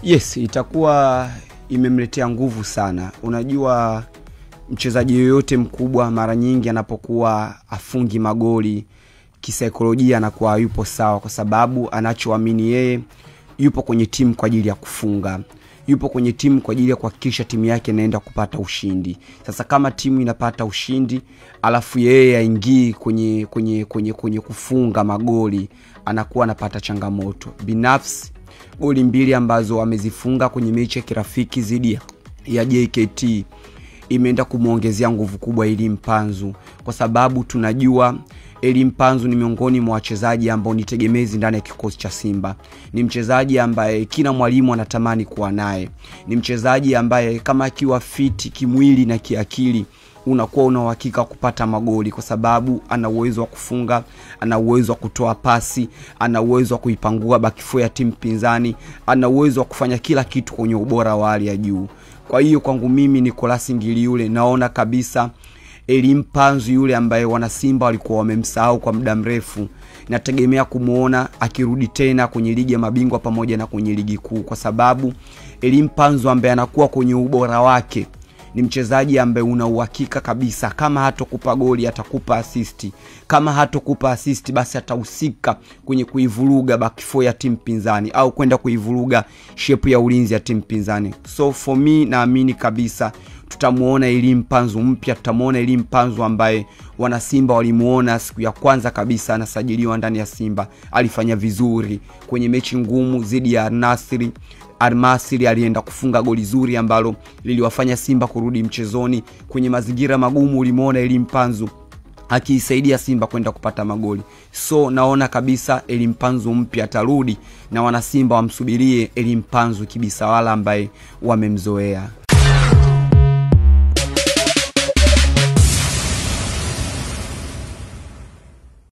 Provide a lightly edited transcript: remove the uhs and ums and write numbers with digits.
Yes, itakuwa imemletea nguvu sana. Unajua mchezaji yoyote mkubwa mara nyingi anapokuwa afungi magoli, kisaikolojia anakuwa yupo sawa, kwa sababu anachoamini yeye yupo kwenye timu kwa ajili ya kufunga. Yupo kwenye timu kwa ajili ya kuhakikisha timu yake inaenda kupata ushindi. Sasa kama timu inapata ushindi, alafu yeye aingii kwenye kufunga magoli, anakuwa anapata changamoto. Binafsi goli 2 ambazo amezifunga kwenye mechi ya kirafiki dhidi ya JKT imeenda kumuongezea nguvu kubwa Elie Mpanzu, kwa sababu tunajua Elie Mpanzu ni miongoni mwa wachezaji ambao ni tegemezi ndani ya kikosi cha Simba. Ni mchezaji ambaye kila mwalimu anatamani kuwa naye. Ni mchezaji ambaye kama akiwa fiti kimwili na kiakili, unakuwa una uhakika kupata magoli, kwa sababu ana uwezo wa kufunga, ana uwezo wa kutoa pasi, ana uwezo wa kuipangua back four ya timu pinzani, ana uwezo wa kufanya kila kitu kwenye ubora wa hali ya juu. Kwa hiyo kwangu mimi Nicolas Ngili yule, naona kabisa Elie Mpanzu yule ambaye wana Simba walikuwa wamemsahau kwa muda mrefu, nategemea kumuona akirudi tena kwenye ligi ya mabingwa pamoja na kwenye ligi kuu, kwa sababu Elie Mpanzu ambaye anakuwa kwenye ubora wake ni mchezaji ambaye una uhakika kabisa kama hatokupa goli atakupa assist, kama hatokupa assist basi atahusika kwenye kuivuruga back four ya timu pinzani au kwenda kuivuruga shape ya ulinzi ya timu pinzani. So for me naamini kabisa tutamuona Elie Mpanzu mpya, tutamuona Elie Mpanzu ambaye wana Simba walimuona siku ya kwanza kabisa anasajiliwa ndani ya Simba. Alifanya vizuri kwenye mechi ngumu dhidi ya Al-Masry, alienda kufunga goli zuri ambalo liliwafanya Simba kurudi mchezoni. Kwenye mazingira magumu ulimuona Elie Mpanzu akiisaidia Simba kwenda kupata magoli. So naona kabisa Elie Mpanzu mpya atarudi na wana Simba wamsubirie Elie Mpanzu kibisawala ambaye wamemzoea.